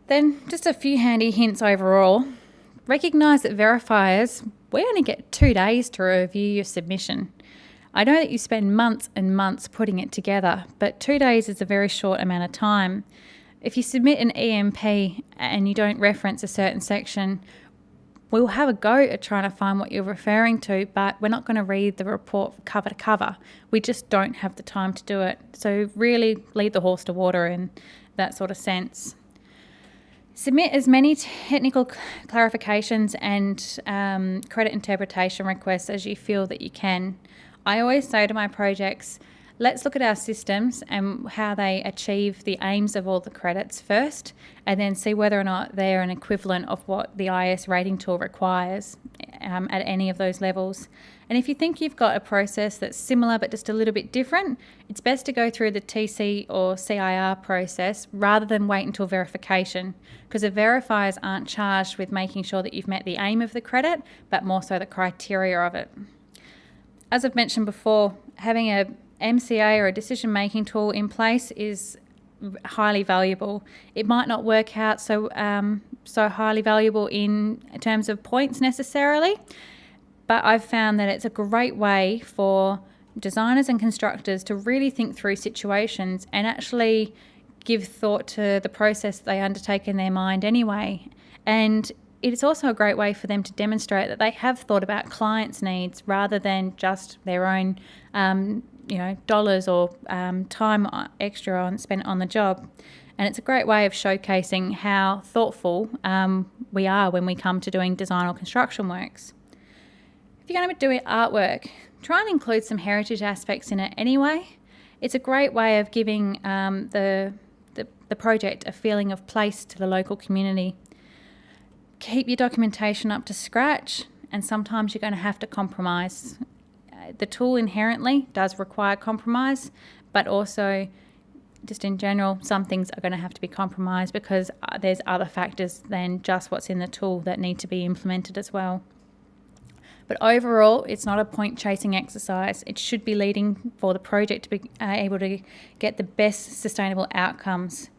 Then just a few handy hints overall. Recognise that verifiers, we only get 2 days to review your submission. I know that you spend months and months putting it together, but 2 days is a very short amount of time. If you submit an EMP and you don't reference a certain section, we'll have a go at trying to find what you're referring to, but we're not going to read the report cover to cover. We just don't have the time to do it. So really lead the horse to water in that sort of sense. Submit as many technical clarifications and credit interpretation requests as you feel that you can. I always say to my projects, let's look at our systems and how they achieve the aims of all the credits first, and then see whether or not they're an equivalent of what the IS rating tool requires at any of those levels. And if you think you've got a process that's similar but just a little bit different, it's best to go through the TC or CIR process rather than wait until verification, because the verifiers aren't charged with making sure that you've met the aim of the credit, but more so the criteria of it. As I've mentioned before, having a MCA or a decision-making tool in place is highly valuable. It might not work out so highly valuable in terms of points necessarily, but I've found that it's a great way for designers and constructors to really think through situations and actually give thought to the process they undertake in their mind anyway. And it's also a great way for them to demonstrate that they have thought about clients' needs rather than just their own dollars or time extra spent on the job. And it's a great way of showcasing how thoughtful we are when we come to doing design or construction works. If you're going to be doing artwork, try and include some heritage aspects in it anyway. It's a great way of giving the project a feeling of place to the local community. Keep your documentation up to scratch, and sometimes you're going to have to compromise. The tool inherently does require compromise, but also just in general, some things are going to have to be compromised because there's other factors than just what's in the tool that need to be implemented as well. But overall, it's not a point-chasing exercise. It should be leading for the project to be able to get the best sustainable outcomes.